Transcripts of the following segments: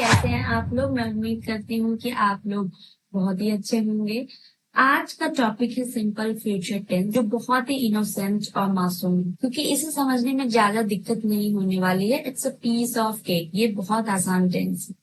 कैसे हैं आप लोग? मैं उम्मीद करती हूँ कि आप लोग बहुत ही अच्छे होंगे। आज का टॉपिक है सिंपल फ्यूचर टेंस, जो बहुत ही इनोसेंट और मासूम है, क्योंकि इसे समझने में ज्यादा दिक्कत नहीं होने वाली है। It's a piece of cake. ये बहुत आसान टेंस है।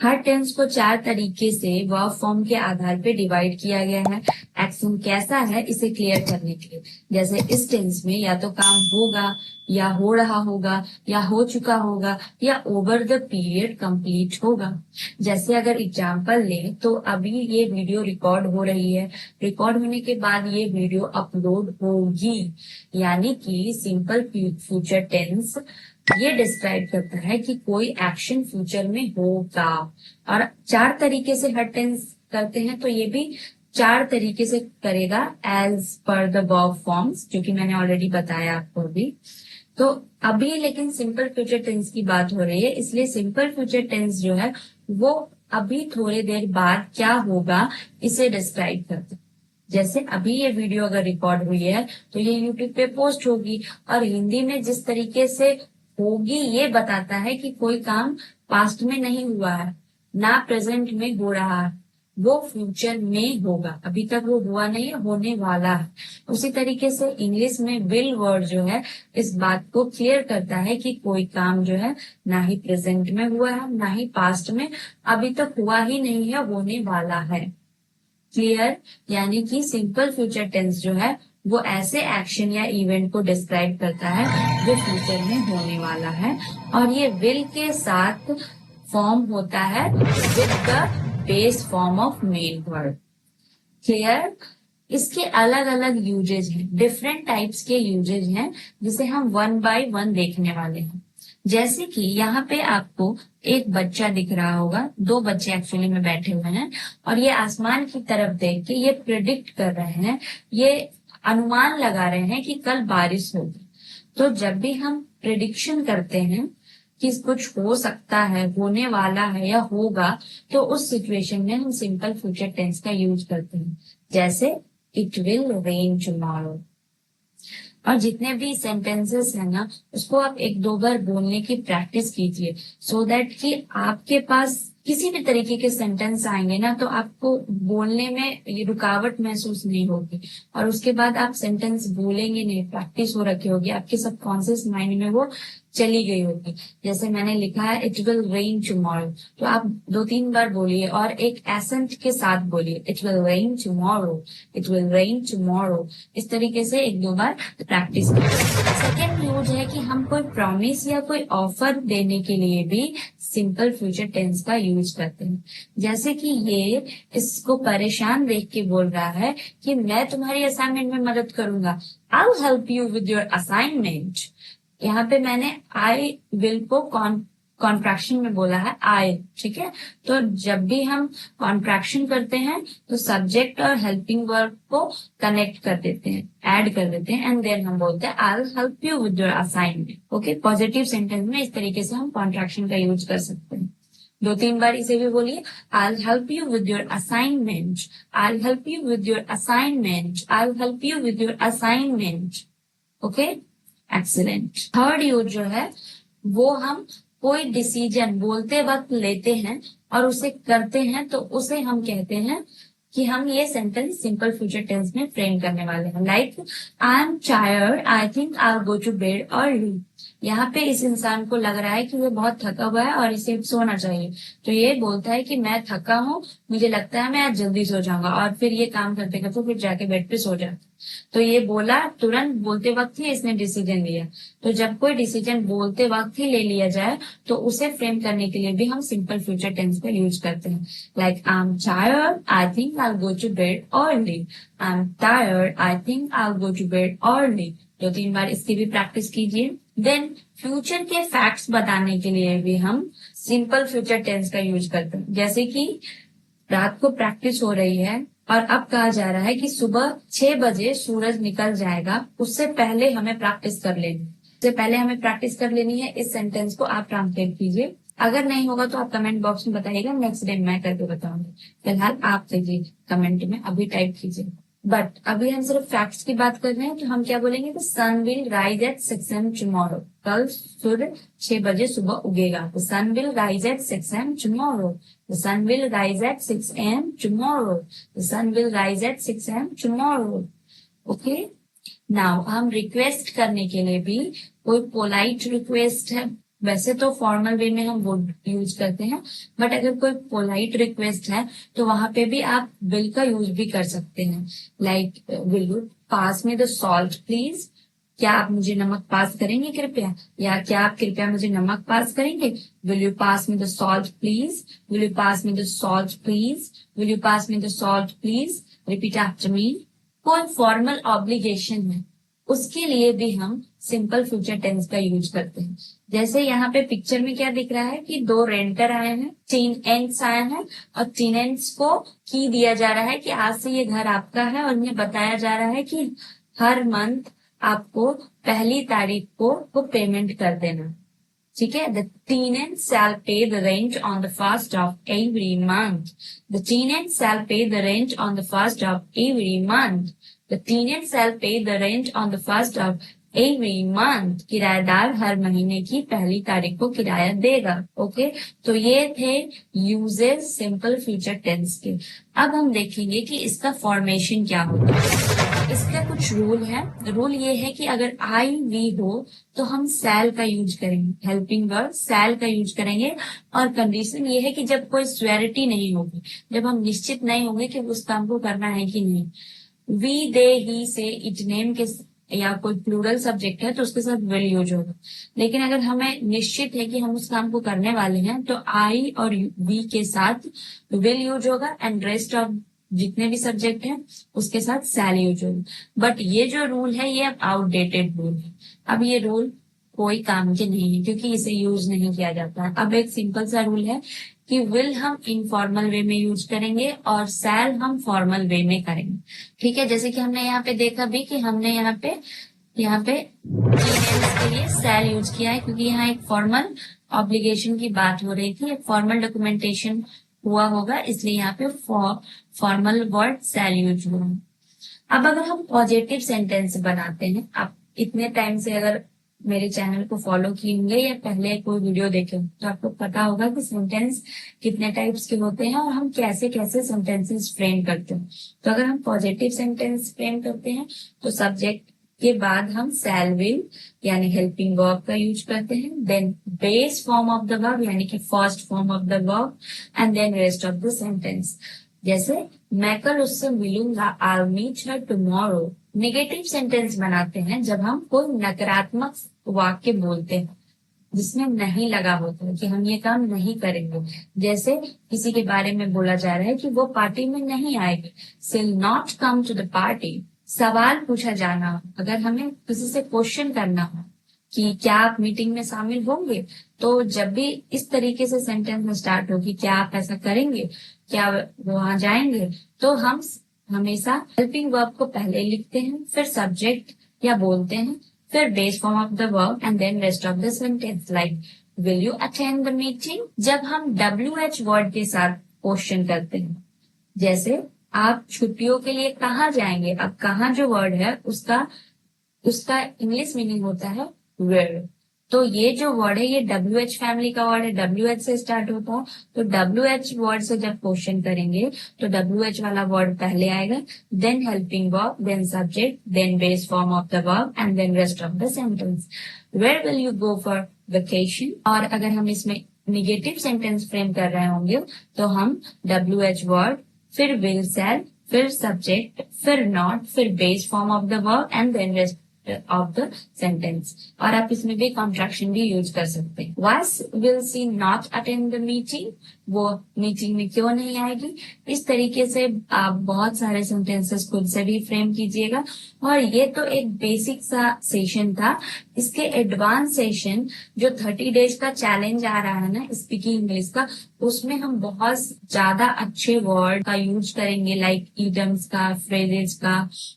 हर टेंस को 4 तरीके से वर्ब फॉर्म के आधार पे डिवाइड किया गया है एक्शन कैसा है इसे क्लियर करने के लिए। जैसे इस टेंस में या तो काम होगा, या हो रहा होगा, या हो चुका होगा, या ओवर द पीरियड कंप्लीट होगा। जैसे अगर एग्जांपल लें तो अभी ये वीडियो रिकॉर्ड हो रही है, रिकॉर्ड होने के बाद ये वीडियो अपलोड होगी। यानी कि सिंपल फ्यूचर टेंस ये डिस्क्राइब करता है कि कोई एक्शन फ्यूचर में होगा। और 4 तरीके से हर टेंस करते हैं, तो ये भी 4 तरीके से करेगा as per the verb forms, जो कि मैंने ऑलरेडी बताया आपको अभी। तो अभी लेकिन सिंपल फ्यूचर टेंस की बात हो रही है, इसलिए सिंपल फ्यूचर टेंस जो है वो अभी थोड़ी देर बाद क्या होगा इसे डिस्क्राइब करता है। जैसे अभी ये वीडियो अगर रिकॉर्ड हुई है तो ये यूट्यूब पे पोस्ट होगी, और हिंदी में जिस तरीके से होगी ये बताता है कि कोई काम पास्ट में नहीं हुआ है, ना प्रेजेंट में हो रहा है, वो फ्यूचर में होगा। अभी तक वो हुआ नहीं है, होने वाला है। उसी तरीके से इंग्लिश में विल वर्ड जो है इस बात को क्लियर करता है कि कोई काम जो है ना ही प्रेजेंट में हुआ है, ना ही पास्ट में, अभी तक हुआ ही नहीं है, होने वाला है। क्लियर? यानी कि सिंपल फ्यूचर टेंस जो है वो ऐसे एक्शन या इवेंट को डिस्क्राइब करता है जो फ्यूचर में होने वाला है, और ये विल के साथ फॉर्म होता है with the base form of main word. Clear? इसके अलग अलग यूजेज हैं, डिफरेंट टाइप्स के यूजेज हैं, जिसे हम वन बाय वन देखने वाले हैं। जैसे कि यहाँ पे आपको एक बच्चा दिख रहा होगा, 2 बच्चे एक्चुअली में बैठे हुए हैं, और ये आसमान की तरफ देख के ये प्रिडिक्ट कर रहे हैं, ये अनुमान लगा रहे हैं कि कल बारिश होगी। तो जब भी हम प्रिडिक्शन करते हैं कि कुछ हो सकता है, होने वाला है या होगा, तो उस सिचुएशन में हम सिंपल फ्यूचर टेंस का यूज करते हैं। जैसे इट विल रेन टुमारो। और जितने भी सेंटेंसेस है ना, उसको आप 1-2 बार बोलने की प्रैक्टिस कीजिए, सो दैट कि आपके पास किसी भी तरीके के सेंटेंस आएंगे ना तो आपको बोलने में ये रुकावट महसूस नहीं होगी, और उसके बाद आप सेंटेंस बोलेंगे नहीं, प्रैक्टिस हो रखी होगी, आपके सबकॉन्शियस माइंड में वो चली गई होगी। जैसे मैंने लिखा है इट विल रेन टुमारो, तो आप 2-3 बार बोलिए और एक एसेंट के साथ बोलिए, it will rain tomorrow, it will rain tomorrow. इस तरीके से 1-2 बार प्रैक्टिस कीजिए। सेकेंड यूज है कि हम कोई प्रॉमिस या कोई ऑफर देने के लिए भी सिंपल फ्यूचर टेंस का यूज करते हैं। जैसे कि ये इसको परेशान देख के बोल रहा है कि मैं तुम्हारी असाइनमेंट में मदद करूंगा, I will help you with your assignment. यहाँ पे मैंने आई विल को कॉन्ट्रैक्शन में बोला है आई, ठीक है। तो जब भी हम कॉन्ट्रैक्शन करते हैं तो सब्जेक्ट और हेल्पिंग वर्ब को कनेक्ट कर देते हैं, ऐड कर देते हैं, एंड देन हम बोलते हैं I will help you with your assignment. Okay, positive sentence में इस तरीके से हम कॉन्ट्रैक्शन का यूज कर सकते हैं। 2-3 बार इसे भी बोलिए, I will help you with your assignment, I will help you with your assignment, I will help you with your assignment. Okay, excellent. Third use जो है वो हम कोई डिसीजन बोलते वक्त लेते हैं और उसे करते हैं, तो उसे हम कहते हैं कि हम ये सेंटेंस सिंपल फ्यूचर टेंस में फ्रेम करने वाले हैं। Like I am tired, I think I will go to bed early. यहाँ पे इस इंसान को लग रहा है कि वो बहुत थका हुआ है और इसे सोना चाहिए, तो ये बोलता है कि मैं थका हूँ, मुझे लगता है मैं आज जल्दी सो जाऊंगा, और फिर ये काम करते करते फिर जाके बेड पे सो जाता। तो ये बोला तुरंत बोलते वक्त ही इसने डिसीजन लिया। तो जब कोई डिसीजन बोलते वक्त ही ले लिया जाए तो उसे फ्रेम करने के लिए भी हम सिंपल फ्यूचर टेंस का यूज करते हैं। Like I am tired, I think I will go to bed early, I am tired, I think I will go to bed early. 2-3 बार इसकी भी प्रैक्टिस कीजिए। देन फ्यूचर के फैक्ट्स बताने के लिए भी हम सिंपल फ्यूचर टेंस का यूज करते हैं। जैसे कि रात को प्रैक्टिस हो रही है और अब कहा जा रहा है कि सुबह 6 बजे सूरज निकल जाएगा, उससे पहले हमें प्रैक्टिस कर लेनी, उससे पहले हमें प्रैक्टिस कर लेनी है। इस सेंटेंस को आप ट्रांसलेट कीजिए, अगर नहीं होगा तो आप कमेंट बॉक्स में बताइएगा, नेक्स्ट डे मैं करके बताऊंगी। फिलहाल आप कीजिए, कमेंट में अभी टाइप कीजिए। बट अभी हम सिर्फ फैक्ट्स की बात कर रहे हैं, तो हम क्या बोलेंगे, the sun will rise at 6 AM tomorrow. कल सूर्य 6 बजे सुबह उगेगा। The sun will rise at 6 AM tomorrow. The sun will rise at 6 AM tomorrow. The sun will rise at 6 AM tomorrow. Okay, now हम रिक्वेस्ट करने के लिए भी कोई पोलाइट रिक्वेस्ट है, वैसे तो फॉर्मल वे में हम वुड यूज करते हैं, बट अगर कोई पोलाइट रिक्वेस्ट है तो वहां पे भी आप विल का यूज भी कर सकते हैं। Like, will you pass me the salt please, क्या आप मुझे नमक पास करेंगे कृपया, या क्या आप कृपया मुझे नमक पास करेंगे। Will you pass me the salt please, will you pass me the salt please, will you pass me the salt please, repeat after me. कोई फॉर्मल ऑब्लिगेशन है उसके लिए भी हम सिंपल फ्यूचर टेंस का यूज करते हैं। जैसे यहाँ पे पिक्चर में क्या दिख रहा है कि 2 रेंटर आए हैं, 3 एंट्स आए हैं, और 3 एंट्स को की दिया जा रहा है कि आज से ये घर आपका है, और इन्हें बताया जा रहा है कि हर मंथ आपको पहली तारीख को वो पेमेंट कर देना। ठीक है, the tenants shall pay the rent on the first of every month. The tenants shall pay the rent on the first of every month. The tenants shall pay the rent on the first of every month. किराएदार हर महीने की पहली तारीख को किराया देगा। Okay, तो ये थे यूजेस सिंपल फ्यूचर टेंस के। अब हम देखेंगे कि इसका फॉर्मेशन क्या होता है। इसका कुछ रूल है। रूल ये है कि अगर आई वी हो तो हम सैल का यूज करेंगे, हेल्पिंग वर्ब सैल का यूज करेंगे। और कंडीशन ये है कि जब कोई श्योरिटी नहीं होगी, जब हम निश्चित नहीं होंगे कि उस काम को करना है कि नहीं। वी दे ही से इट नेम के या कोई प्लूरल सब्जेक्ट है तो उसके साथ विल यूज होगा। लेकिन अगर हमें निश्चित है कि हम उस काम को करने वाले हैं तो आई और वी के साथ विल यूज होगा, एंड रेस्ट ऑफ जितने भी सब्जेक्ट हैं उसके साथ सैल यूज होगा। बट ये जो रूल है ये अब आउटडेटेड रूल है। अब ये रूल कोई काम के नहीं है क्योंकि इसे यूज नहीं किया जाता है। अब एक सिंपल सा रूल है कि विल हम इनफॉर्मल वे में यूज करेंगे और सैल हम फॉर्मल वे में करेंगे। ठीक है, जैसे कि हमने यहाँ पे देखा भी कि हमने यहाँ पे emails के लिए सैल यूज किया है क्योंकि यहाँ एक फॉर्मल ऑब्लिगेशन की बात हो रही थी, एक फॉर्मल डॉक्यूमेंटेशन हुआ होगा, इसलिए यहाँ पे फॉर्मल वर्ड सैल यूज हुआ। अब अगर हम पॉजिटिव सेंटेंस बनाते हैं, आप इतने टाइम से अगर मेरे चैनल को फॉलो किए होंगे या पहले कोई वीडियो देखे होंगे तो आपको पता होगा कि सेंटेंस कितने टाइप्स के होते हैं और हम कैसे कैसे सेंटेंसेस फ्रेम करते हैं। तो अगर हम पॉजिटिव सेंटेंस फ्रेम करते हैं तो सब्जेक्ट के बाद हम शैल विल यानी हेल्पिंग वर्ब का यूज करते हैं, then base form of the verb यानी कि first form of the verb, and then rest of the sentence. जैसे मैं कल उससे मिलूंगा, I meet her tomorrow. Negative sentence बनाते हैं जब हम कोई नकारात्मक वाक्य बोलते हैं जिसमें नहीं लगा होता है कि हम ये काम नहीं करेंगे। जैसे किसी के बारे में बोला जा रहा है कि वो पार्टी में नहीं आएगी, she'll not come to the party. सवाल पूछा जाना, अगर हमें किसी से क्वेश्चन करना हो कि क्या आप मीटिंग में शामिल होंगे, तो जब भी इस तरीके से सेंटेंस में स्टार्ट होगी क्या आप ऐसा करेंगे, क्या वहां जाएंगे, तो हम हमेशा हेल्पिंग वर्ब को पहले लिखते हैं, फिर सब्जेक्ट या बोलते हैं, फिर base form of the verb and then rest of the sentence. Like will you attend the meeting. जब हम WH वर्ड के साथ क्वेश्चन करते हैं, जैसे आप छुट्टियों के लिए कहाँ जाएंगे, अब कहाँ जो वर्ड है उसका इंग्लिश मीनिंग होता है वेयर। तो ये जो वर्ड है ये WH फैमिली का वर्ड है, WH से स्टार्ट होता है। तो WH वर्ड से जब क्वेश्चन करेंगे तो WH वाला वर्ड पहले आएगा, then helping verb, then subject, then base form of the verb and then rest of the sentence. Where will you go for vacation. और अगर हम इसमें निगेटिव सेंटेंस फ्रेम कर रहे होंगे तो हम WH वर्ड, फिर विल सेल, फिर सब्जेक्ट, फिर नॉट, फिर base form of the verb and then rest of the sentence. और आप इसमें भी कॉन्ट्रैक्शन भी यूज कर सकते हैं। Why will she not attend the meeting, वो मीटिंग में क्यों नहीं आएगी। इस तरीके से आप बहुत सारे सेंटेंसेस खुद से भी फ्रेम कीजिएगा। और ये तो एक बेसिक सा सेशन था। इसके एडवांस सेशन जो 30 डेज का चैलेंज आ रहा है ना स्पीकिंग इंग्लिश का, उसमें हम बहुत ज्यादा अच्छे वर्ड का यूज करेंगे, लाइक ईडम्स का, फ्रेजेस का,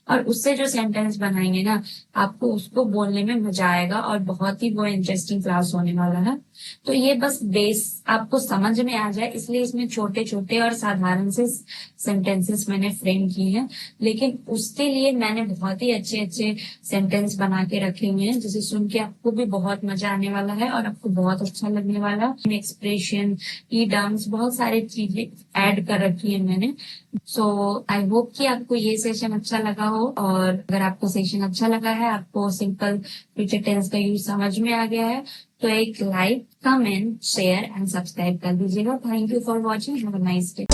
और उससे जो सेंटेंस बनाएंगे ना आपको उसको बोलने में मजा आएगा और बहुत ही वो इंटरेस्टिंग क्लास होने वाला है। तो ये बस बेस आपको समझ में आ जाए इसलिए इसमें छोटे छोटे और साधारण से सेंटेंसेस मैंने फ्रेम किए हैं, लेकिन उसके लिए मैंने बहुत ही अच्छे अच्छे सेंटेंस बना के रखे हुए हैं जिसे सुन के आपको भी बहुत मजा आने वाला है और आपको बहुत अच्छा लगने वाला है। एक्सप्रेशन, ई डांस, बहुत सारी चीजें ऐड कर रखी है मैंने। सो आई होप कि आपको ये सेशन अच्छा लगा हो, और अगर आपको सेशन अच्छा लगा है, आपको सिंपल फ्यूचर टेंस का यूज समझ में आ गया है, तो एक like, comment, share and subscribe कर दीजिएगा। Thank you for watching, have a nice day.